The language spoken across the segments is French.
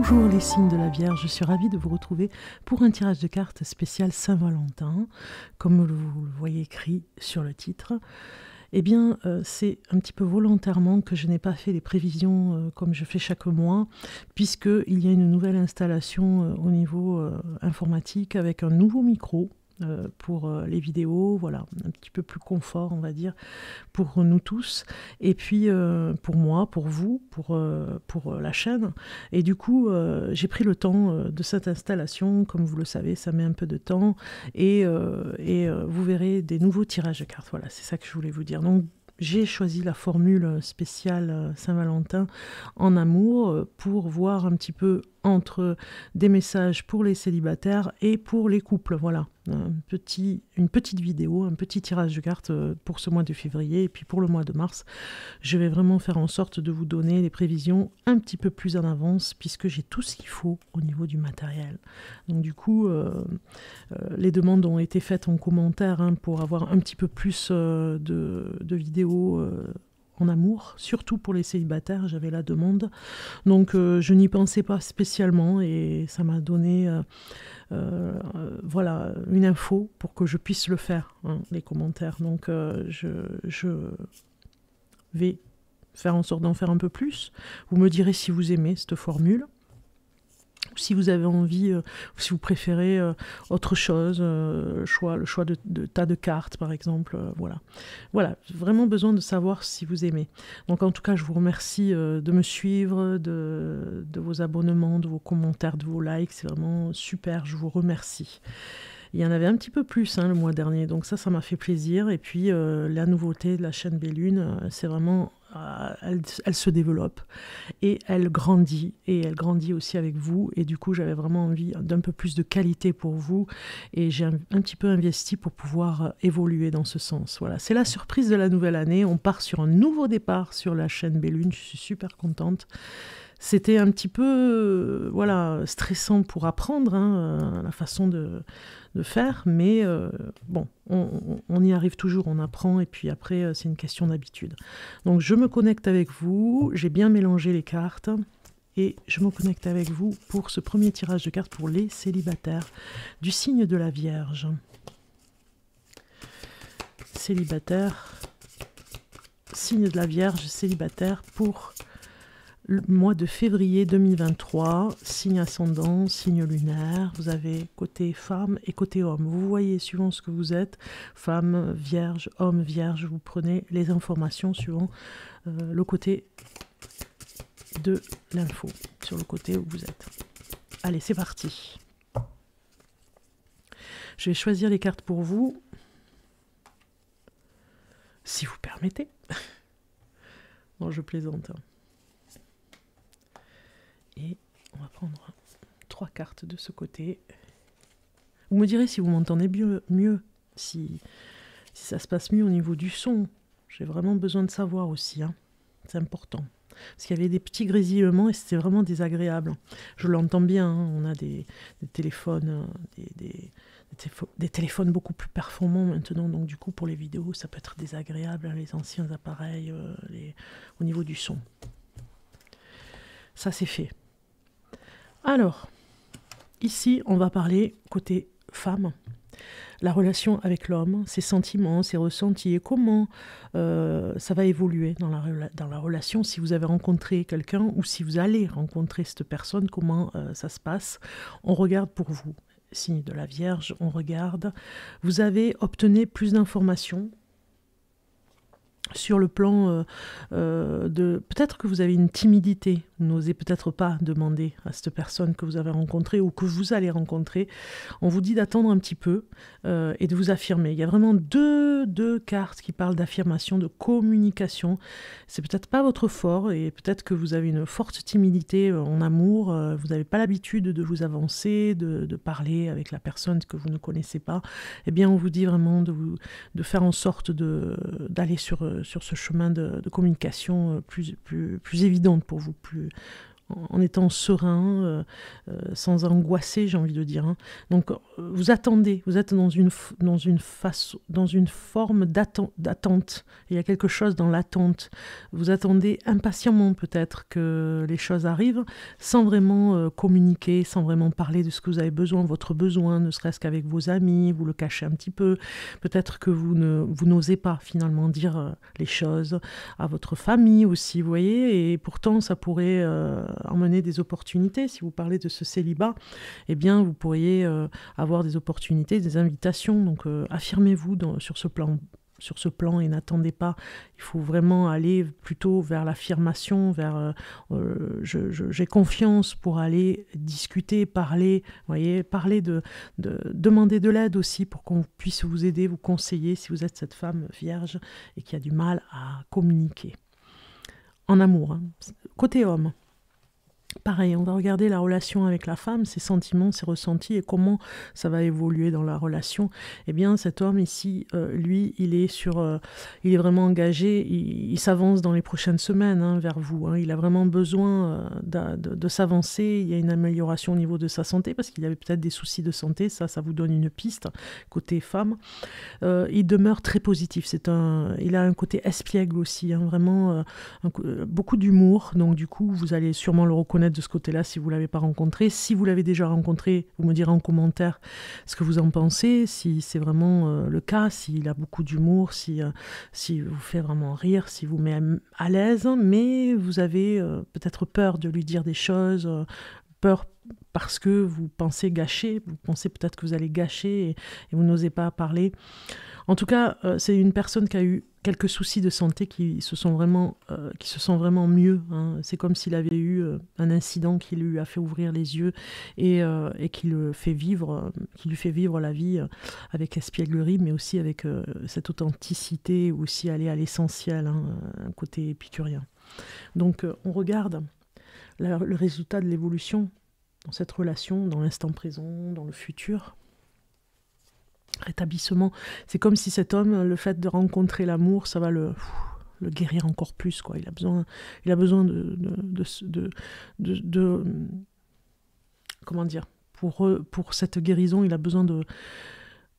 Bonjour les signes de la Vierge, je suis ravie de vous retrouver pour un tirage de cartes spécial Saint-Valentin, comme vous le voyez écrit sur le titre. Eh bien, c'est un petit peu volontairement que je n'ai pas fait les prévisions comme je fais chaque mois, puisqu'il y a une nouvelle installation au niveau informatique avec un nouveau micro. Pour les vidéos, voilà, un petit peu plus confort, on va dire, pour nous tous, et puis pour moi, pour vous, pour la chaîne. Et du coup, j'ai pris le temps de cette installation. Comme vous le savez, ça met un peu de temps, et vous verrez des nouveaux tirages de cartes. Voilà, c'est ça que je voulais vous dire. Donc, j'ai choisi la formule spéciale Saint-Valentin en amour pour voir un petit peu entre des messages pour les célibataires et pour les couples. Voilà, une petite vidéo, un petit tirage de cartes pour ce mois de février. Et puis pour le mois de mars, je vais vraiment faire en sorte de vous donner les prévisions un petit peu plus en avance, puisque j'ai tout ce qu'il faut au niveau du matériel. Donc du coup, les demandes ont été faites en commentaire pour avoir un petit peu plus de vidéos en amour, surtout pour les célibataires, j'avais la demande. Donc je n'y pensais pas spécialement, et ça m'a donné voilà, une info pour que je puisse le faire, les commentaires. Donc je vais faire en sorte d'en faire un peu plus. Vous me direz si vous aimez cette formule, ou si vous avez envie, ou si vous préférez autre chose, le choix de tas de cartes par exemple, voilà, vraiment besoin de savoir si vous aimez. Donc en tout cas, je vous remercie de me suivre, de vos abonnements, de vos commentaires, de vos likes, c'est vraiment super, je vous remercie. Il y en avait un petit peu plus le mois dernier, donc ça m'a fait plaisir. Et puis la nouveauté de la chaîne Bellune, c'est vraiment, elle se développe et elle grandit aussi avec vous. Et du coup, j'avais vraiment envie d'un peu plus de qualité pour vous, et j'ai un petit peu investi pour pouvoir évoluer dans ce sens. Voilà, c'est la surprise de la nouvelle année. On part sur un nouveau départ sur la chaîne Bellune. Je suis super contente. C'était un petit peu stressant pour apprendre la façon de faire, mais bon, on y arrive toujours, on apprend, et puis après, c'est une question d'habitude. Donc je me connecte avec vous, j'ai bien mélangé les cartes, et je me connecte avec vous pour ce premier tirage de cartes pour les célibataires du signe de la Vierge. Célibataire, signe de la Vierge, célibataire pour le mois de février 2023, signe ascendant, signe lunaire. Vous avez côté femme et côté homme. Vous voyez, suivant ce que vous êtes, femme, vierge, homme, vierge, vous prenez les informations suivant le côté de l'info, sur le côté où vous êtes. Allez, c'est parti. Je vais choisir les cartes pour vous, si vous permettez. Non, je plaisante. Et on va prendre 3 cartes de ce côté. Vous me direz si vous m'entendez mieux, si ça se passe mieux au niveau du son. J'ai vraiment besoin de savoir aussi, c'est important. Parce qu'il y avait des petits grésillements et c'était vraiment désagréable. Je l'entends bien, on a des téléphones, des téléphones beaucoup plus performants maintenant, donc du coup pour les vidéos ça peut être désagréable, les anciens appareils, au niveau du son. Ça c'est fait. Alors, ici, on va parler côté femme, la relation avec l'homme, ses sentiments, ses ressentis, et comment ça va évoluer dans la relation, si vous avez rencontré quelqu'un ou si vous allez rencontrer cette personne, comment ça se passe. On regarde pour vous, signe de la Vierge, on regarde. Vous avez obtenu plus d'informations sur le plan de... Peut-être que vous avez une timidité, vous n'osez peut-être pas demander à cette personne que vous avez rencontrée ou que vous allez rencontrer. On vous dit d'attendre un petit peu et de vous affirmer. Il y a vraiment deux cartes qui parlent d'affirmation, de communication. C'est peut-être pas votre fort, et peut-être que vous avez une forte timidité en amour. Vous n'avez pas l'habitude de vous avancer, de parler avec la personne que vous ne connaissez pas. Eh bien, on vous dit vraiment de faire en sorte d'aller sur ce chemin de communication plus évidente pour vous, en étant serein, sans angoisser, j'ai envie de dire. Hein. Donc, vous attendez, vous êtes dans une forme d'attente. Il y a quelque chose dans l'attente. Vous attendez impatiemment peut-être que les choses arrivent, sans vraiment communiquer, sans vraiment parler de ce que vous avez besoin, votre besoin, ne serait-ce qu'avec vos amis, vous le cachez un petit peu. Peut-être que vous n'osez pas finalement dire les choses à votre famille aussi, vous voyez, et pourtant ça pourrait emmener des opportunités. Si vous parlez de ce célibat, eh bien vous pourriez avoir des opportunités, des invitations. Donc affirmez-vous sur ce plan et n'attendez pas. Il faut vraiment aller plutôt vers l'affirmation, vers j'ai confiance pour aller discuter, parler, voyez, demander de l'aide aussi pour qu'on puisse vous aider, vous conseiller si vous êtes cette femme vierge et qui a du mal à communiquer. En amour, hein. Côté homme. Pareil, on va regarder la relation avec la femme, ses sentiments, ses ressentis et comment ça va évoluer dans la relation. Eh bien, cet homme ici, lui, il est vraiment engagé, il s'avance dans les prochaines semaines hein, vers vous. Hein. Il a vraiment besoin de s'avancer. Il y a une amélioration au niveau de sa santé parce qu'il avait peut-être des soucis de santé. Ça vous donne une piste côté femme. Il demeure très positif. Il a un côté espiègle aussi, hein, vraiment beaucoup d'humour. Donc du coup, vous allez sûrement le reconnaître de ce côté-là si vous ne l'avez pas rencontré. Si vous l'avez déjà rencontré, vous me direz en commentaire ce que vous en pensez, si c'est vraiment le cas, s'il a beaucoup d'humour, si vous fait vraiment rire, si vous met à l'aise, mais vous avez peut-être peur de lui dire des choses, peur parce que vous pensez gâcher, vous pensez peut-être que vous allez gâcher et vous n'osez pas parler. En tout cas, c'est une personne qui a eu quelques soucis de santé qui se sont vraiment mieux. Hein. C'est comme s'il avait eu un incident qui lui a fait ouvrir les yeux et qui lui fait vivre la vie avec espièglerie, mais aussi avec cette authenticité, aussi aller à l'essentiel, hein, un côté épicurien. Donc, on regarde le résultat de l'évolution dans cette relation, dans l'instant présent, dans le futur. Rétablissement, c'est comme si cet homme, le fait de rencontrer l'amour, ça va le guérir encore plus, quoi. Il a besoin de comment dire, pour cette guérison, il a besoin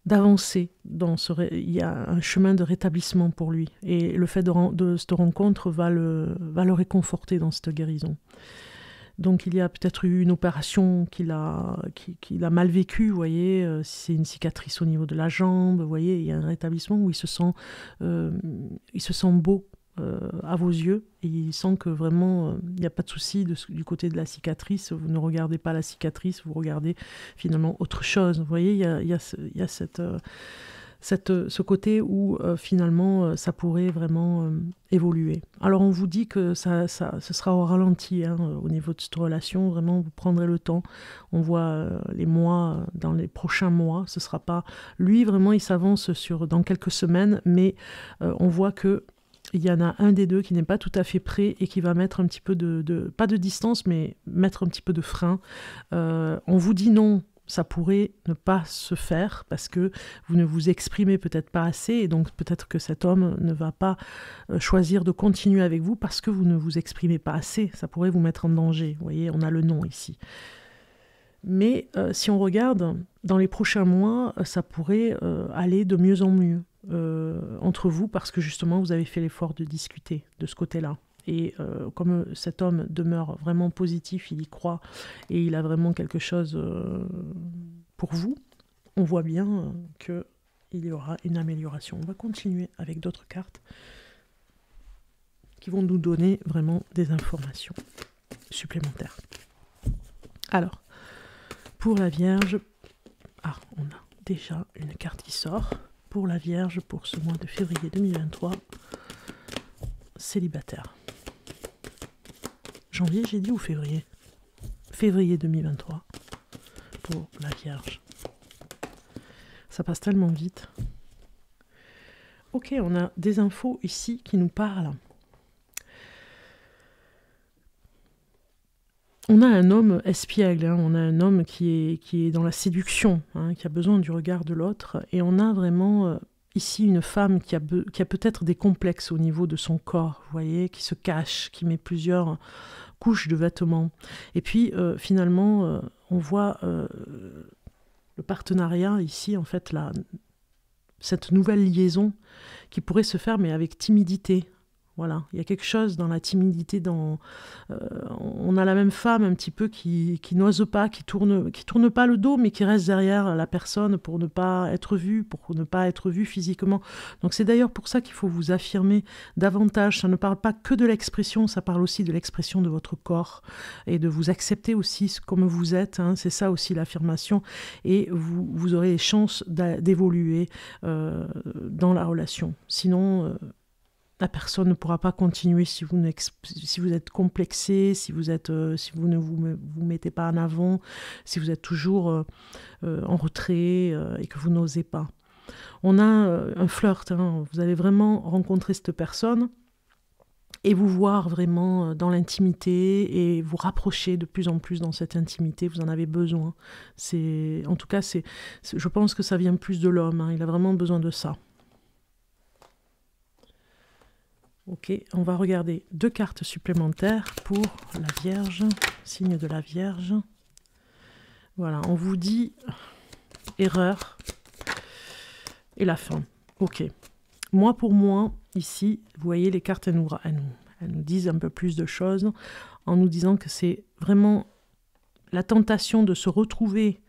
d'avancer il y a un chemin de rétablissement pour lui, et le fait de cette rencontre va le réconforter dans cette guérison. Donc il y a peut-être eu une opération qu'il a mal vécue, vous voyez, c'est une cicatrice au niveau de la jambe, vous voyez, il y a un rétablissement où il se sent beau à vos yeux, et il sent que vraiment il n'y a pas de souci du côté de la cicatrice, vous ne regardez pas la cicatrice, vous regardez finalement autre chose, vous voyez, il y a ce côté où finalement ça pourrait vraiment évoluer. Alors on vous dit que ce sera au ralenti hein, au niveau de cette relation, vraiment vous prendrez le temps, on voit les mois, dans les prochains mois, ce sera pas... Lui vraiment il s'avance dans quelques semaines, mais on voit que il y en a un des deux qui n'est pas tout à fait prêt et qui va mettre un petit peu pas de distance, mais mettre un petit peu de frein. On vous dit non, ça pourrait ne pas se faire parce que vous ne vous exprimez peut-être pas assez, et donc peut-être que cet homme ne va pas choisir de continuer avec vous parce que vous ne vous exprimez pas assez. Ça pourrait vous mettre en danger. Vous voyez, on a le non ici. Mais si on regarde, dans les prochains mois, ça pourrait aller de mieux en mieux entre vous parce que justement, vous avez fait l'effort de discuter de ce côté-là. Et comme cet homme demeure vraiment positif, il y croit et il a vraiment quelque chose pour vous, on voit bien qu'il y aura une amélioration. On va continuer avec d'autres cartes qui vont nous donner vraiment des informations supplémentaires. Alors, pour la Vierge, on a déjà une carte qui sort. Pour la Vierge, pour ce mois de février 2023, célibataire. Janvier, j'ai dit, ou février? Février 2023, pour la Vierge. Ça passe tellement vite. Ok, on a des infos ici qui nous parlent. On a un homme espiègle, hein, on a un homme qui est dans la séduction, hein, qui a besoin du regard de l'autre, et on a vraiment... ici une femme qui a peut-être des complexes au niveau de son corps, vous voyez, qui se cache, qui met plusieurs couches de vêtements. Et puis finalement, on voit le partenariat ici, en fait, cette nouvelle liaison qui pourrait se faire, mais avec timidité. Voilà, il y a quelque chose dans la timidité, on a la même femme un petit peu qui n'ose pas, qui tourne pas le dos, mais qui reste derrière la personne pour ne pas être vue, physiquement. Donc c'est d'ailleurs pour ça qu'il faut vous affirmer davantage. Ça ne parle pas que de l'expression, ça parle aussi de l'expression de votre corps et de vous accepter aussi comme vous êtes. Hein. C'est ça aussi l'affirmation. Et vous aurez les chances d'évoluer dans la relation. Sinon... la personne ne pourra pas continuer si vous êtes complexé, si vous ne vous mettez pas en avant, si vous êtes toujours en retrait et que vous n'osez pas. On a un flirt, hein. Vous allez vraiment rencontrer cette personne et vous voir vraiment dans l'intimité et vous rapprocher de plus en plus dans cette intimité. Vous en avez besoin. En tout cas, je pense que ça vient plus de l'homme. Hein. Il a vraiment besoin de ça. Ok, on va regarder 2 cartes supplémentaires pour la Vierge, signe de la Vierge. Voilà, on vous dit erreur et la fin. Ok, pour moi, ici, vous voyez, les cartes, elles nous disent un peu plus de choses en nous disant que c'est vraiment la tentation de se retrouver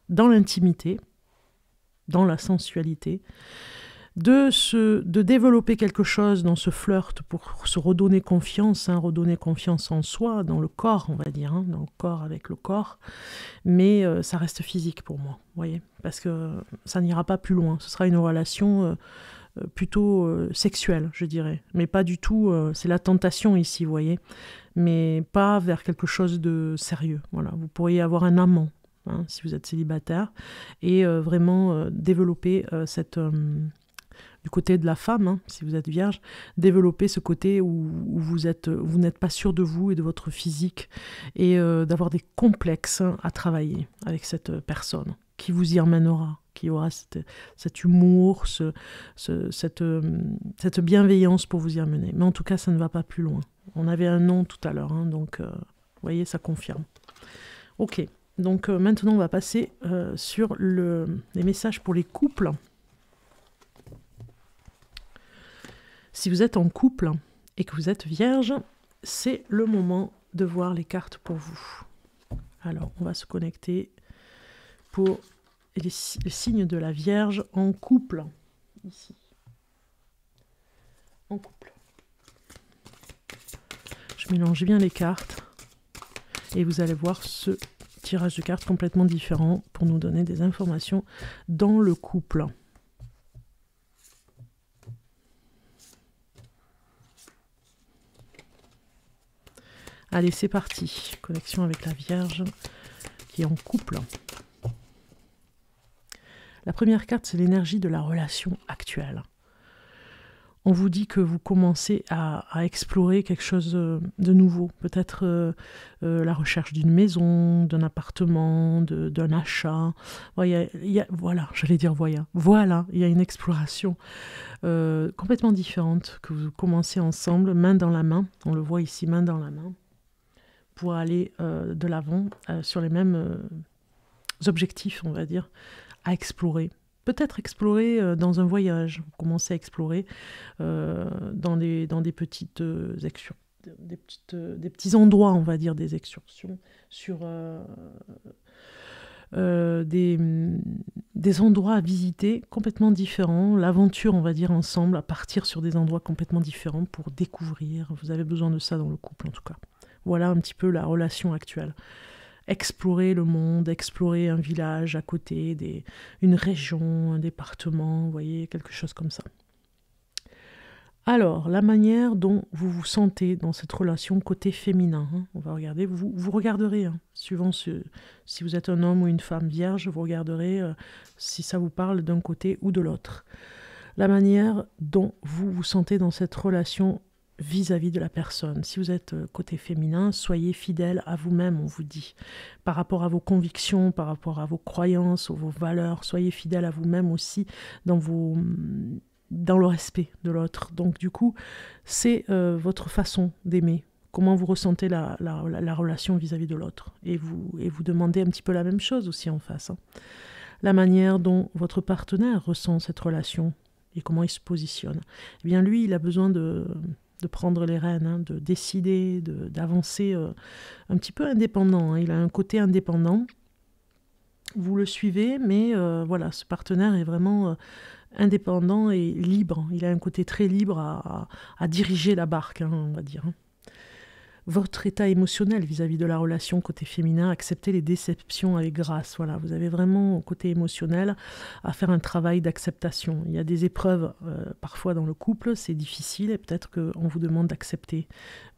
dans l'intimité, dans la sensualité, de développer quelque chose dans ce flirt pour se redonner confiance en soi, dans le corps, on va dire, hein, dans le corps avec le corps, mais ça reste physique pour moi, vous voyez, parce que ça n'ira pas plus loin, ce sera une relation plutôt sexuelle, je dirais, mais pas du tout, c'est la tentation ici, vous voyez, mais pas vers quelque chose de sérieux, voilà, vous pourriez avoir un amant, hein, si vous êtes célibataire, et vraiment développer du côté de la femme, hein, si vous êtes vierge, développer ce côté où vous n'êtes pas sûr de vous et de votre physique et d'avoir des complexes à travailler avec cette personne qui vous y emmènera, qui aura cet humour, cette bienveillance pour vous y amener. Mais en tout cas, ça ne va pas plus loin. On avait un nom tout à l'heure, hein, donc vous voyez, ça confirme. Ok, donc maintenant on va passer sur les messages pour les couples. Si vous êtes en couple et que vous êtes vierge, c'est le moment de voir les cartes pour vous. Alors, on va se connecter pour les signes de la Vierge en couple. Ici. En couple. Je mélange bien les cartes et vous allez voir ce tirage de cartes complètement différent pour nous donner des informations dans le couple. Allez, c'est parti. Connexion avec la Vierge qui est en couple. La première carte, c'est l'énergie de la relation actuelle. On vous dit que vous commencez à explorer quelque chose de nouveau. Peut-être la recherche d'une maison, d'un appartement, d'un achat. Voilà, j'allais dire Voilà, il y a une exploration complètement différente que vous commencez ensemble, main dans la main. On le voit ici, main dans la main, pour aller de l'avant sur les mêmes objectifs, on va dire, à explorer. Peut-être explorer dans un voyage. Vous commencez à explorer dans des petites des petits endroits, on va dire, des excursions sur des endroits à visiter complètement différents. L'aventure, on va dire, ensemble, à partir sur des endroits complètement différents pour découvrir. Vous avez besoin de ça dans le couple, en tout cas. Voilà un petit peu la relation actuelle. Explorer le monde, explorer un village à côté, une région, un département, vous voyez, quelque chose comme ça. Alors, la manière dont vous vous sentez dans cette relation côté féminin, hein, on va regarder, vous regarderez, hein, suivant si vous êtes un homme ou une femme vierge, vous regarderez si ça vous parle d'un côté ou de l'autre. La manière dont vous vous sentez dans cette relation vis-à-vis de la personne. Si vous êtes côté féminin, soyez fidèle à vous-même, on vous dit. Par rapport à vos convictions, par rapport à vos croyances, vos valeurs, soyez fidèle à vous-même aussi dans le respect de l'autre. Donc du coup, c'est votre façon d'aimer. Comment vous ressentez la relation vis-à-vis de l'autre. Et vous demandez un petit peu la même chose aussi en face. Hein. La manière dont votre partenaire ressent cette relation et comment il se positionne. Eh bien lui, il a besoin de prendre les rênes, hein, de décider, d'avancer un petit peu indépendant. Hein. Il a un côté indépendant. Vous le suivez, mais voilà, ce partenaire est vraiment indépendant et libre. Il a un côté très libre à diriger la barque, hein, on va dire. Hein. Votre état émotionnel vis-à-vis de la relation côté féminin, acceptez les déceptions avec grâce. Voilà, vous avez vraiment côté émotionnel à faire un travail d'acceptation. Il y a des épreuves parfois dans le couple, c'est difficile et peut-être qu'on vous demande d'accepter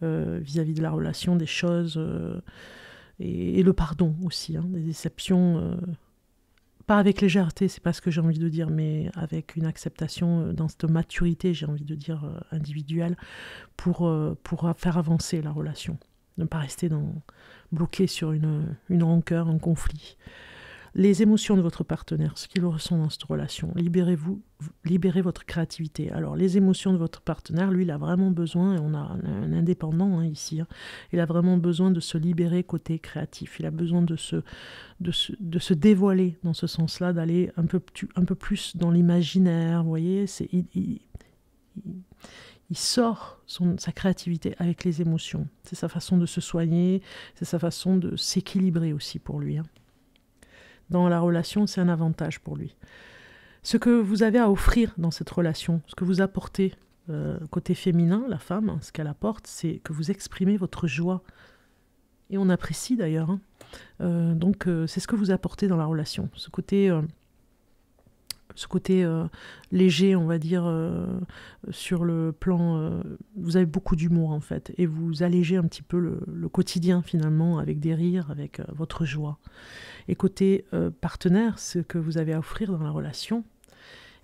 vis-à-vis de la relation des choses et le pardon aussi, hein, des déceptions. Pas avec légèreté, c'est pas ce que j'ai envie de dire, mais avec une acceptation dans cette maturité, j'ai envie de dire, individuelle, pour faire avancer la relation. Ne pas rester bloqué sur une rancœur, un conflit. Les émotions de votre partenaire, ce qu'il ressent dans cette relation, libérez votre créativité. Alors, les émotions de votre partenaire, lui, il a vraiment besoin, et on a un indépendant hein, ici, hein, il a vraiment besoin de se libérer côté créatif. Il a besoin de se dévoiler dans ce sens-là, d'aller un peu plus dans l'imaginaire, vous voyez, il sort sa créativité avec les émotions. C'est sa façon de se soigner, c'est sa façon de s'équilibrer aussi pour lui. Hein. Dans la relation, c'est un avantage pour lui. Ce que vous avez à offrir dans cette relation, ce que vous apportez côté féminin, la femme, ce qu'elle apporte, c'est que vous exprimez votre joie. Et on apprécie d'ailleurs. Hein. Donc c'est ce que vous apportez dans la relation. Ce côté léger, on va dire, sur le plan... vous avez beaucoup d'humour en fait, et vous allégez un petit peu le quotidien finalement, avec des rires, avec votre joie. Et côté partenaire, ce que vous avez à offrir dans la relation,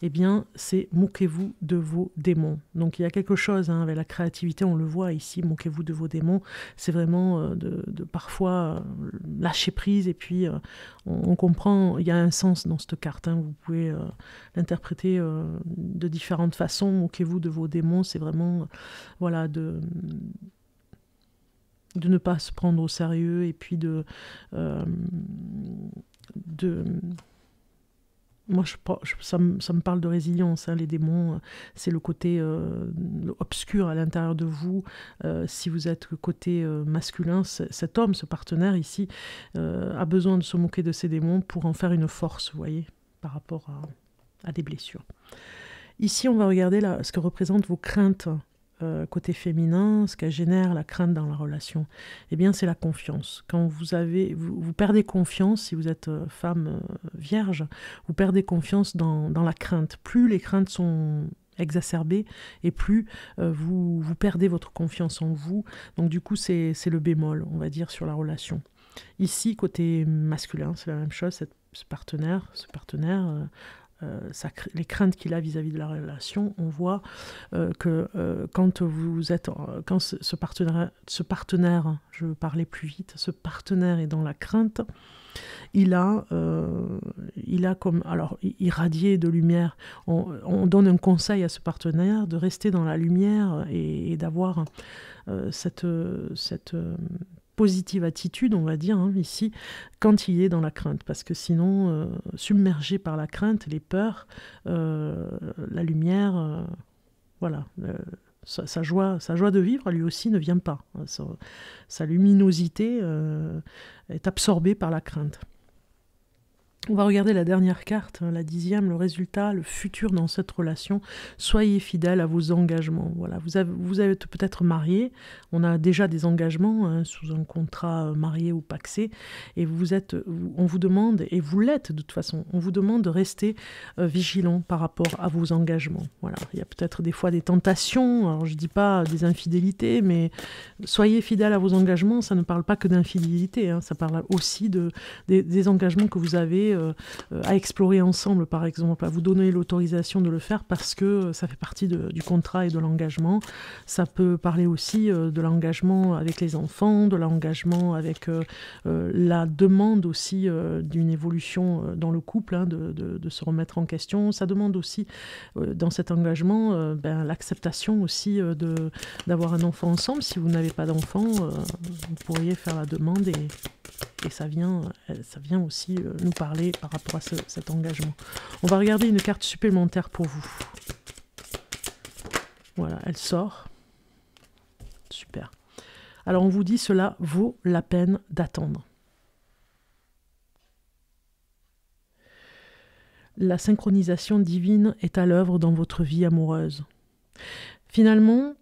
eh bien, c'est moquez-vous de vos démons. Donc il y a quelque chose hein, avec la créativité, on le voit ici, moquez-vous de vos démons, c'est vraiment de parfois lâcher prise, et puis on comprend, il y a un sens dans cette carte, hein, vous pouvez l'interpréter de différentes façons, moquez-vous de vos démons, c'est vraiment voilà, de ne pas se prendre au sérieux, et puis moi, ça me parle de résilience, hein, les démons, c'est le côté obscur à l'intérieur de vous. Si vous êtes côté masculin, cet homme, ce partenaire ici, a besoin de se moquer de ses démons pour en faire une force, vous voyez, par rapport à des blessures. Ici, on va regarder ce que représentent vos craintes côté féminin, ce qu'elle génère, la crainte dans la relation. Eh bien, c'est la confiance. Quand vous perdez confiance, si vous êtes femme vierge, vous perdez confiance dans la crainte. Plus les craintes sont exacerbées, et plus vous perdez votre confiance en vous. Donc du coup, c'est le bémol, on va dire, sur la relation. Ici, côté masculin, c'est la même chose. Ce partenaire les craintes qu'il a vis-à-vis de la relation, on voit que quand ce partenaire, je veux parler plus vite, ce partenaire est dans la crainte, il a comme, alors, irradié de lumière. On donne un conseil à ce partenaire de rester dans la lumière et d'avoir cette positive attitude, on va dire, hein, ici, quand il est dans la crainte. Parce que sinon, submergé par la crainte, les peurs, la lumière, voilà, sa joie de vivre, lui aussi, ne vient pas. Sa luminosité est absorbée par la crainte. On va regarder la dernière carte, la 10e, le résultat, le futur dans cette relation. Soyez fidèle à vos engagements. Voilà, vous avez peut-être marié, on a déjà des engagements hein, sous un contrat marié ou pacsé, et on vous demande, et vous l'êtes de toute façon, on vous demande de rester vigilant par rapport à vos engagements. Voilà, il y a peut-être des fois des tentations, alors je ne dis pas des infidélités, mais soyez fidèle à vos engagements, ça ne parle pas que d'infidélité, hein, ça parle aussi des engagements que vous avez à explorer ensemble, par exemple, à vous donner l'autorisation de le faire parce que ça fait partie du contrat et de l'engagement. Ça peut parler aussi de l'engagement avec les enfants, de l'engagement avec la demande aussi d'une évolution dans le couple, hein, de se remettre en question. Ça demande aussi, dans cet engagement, l'acceptation aussi d'avoir un enfant ensemble. Si vous n'avez pas d'enfant, vous pourriez faire la demande et ça vient aussi nous parler par rapport à cet engagement. On va regarder une carte supplémentaire pour vous. Voilà, elle sort. Super. Alors on vous dit cela vaut la peine d'attendre. La synchronisation divine est à l'œuvre dans votre vie amoureuse. Finalement,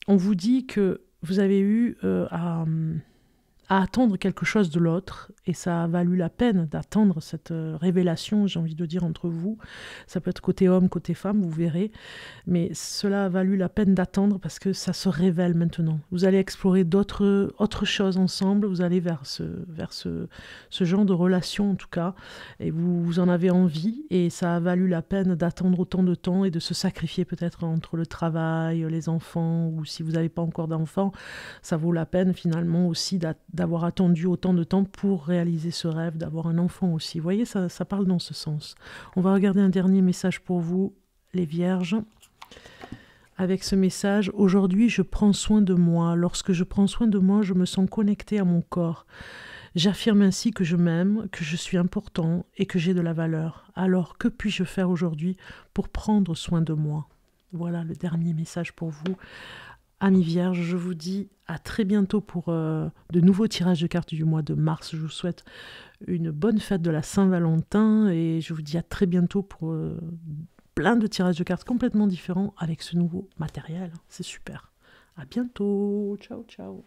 on vous dit que vous avez eu à attendre quelque chose de l'autre, et ça a valu la peine d'attendre cette révélation, j'ai envie de dire, entre vous. Ça peut être côté homme, côté femme, vous verrez, mais cela a valu la peine d'attendre parce que ça se révèle maintenant. Vous allez explorer autres choses ensemble, vous allez vers ce genre de relation en tout cas, et vous en avez envie, et ça a valu la peine d'attendre autant de temps et de se sacrifier peut-être entre le travail, les enfants, ou si vous n'avez pas encore d'enfants, ça vaut la peine finalement aussi d'avoir attendu autant de temps pour réaliser ce rêve, d'avoir un enfant aussi. Vous voyez, ça parle dans ce sens. On va regarder un dernier message pour vous, les Vierges. Avec ce message, aujourd'hui, je prends soin de moi. Lorsque je prends soin de moi, je me sens connectée à mon corps. J'affirme ainsi que je m'aime, que je suis important et que j'ai de la valeur. Alors, que puis-je faire aujourd'hui pour prendre soin de moi? Voilà le dernier message pour vous. Amis Vierges, je vous dis à très bientôt pour de nouveaux tirages de cartes du mois de mars. Je vous souhaite une bonne fête de la Saint-Valentin et je vous dis à très bientôt pour plein de tirages de cartes complètement différents avec ce nouveau matériel. C'est super. À bientôt. Ciao, ciao.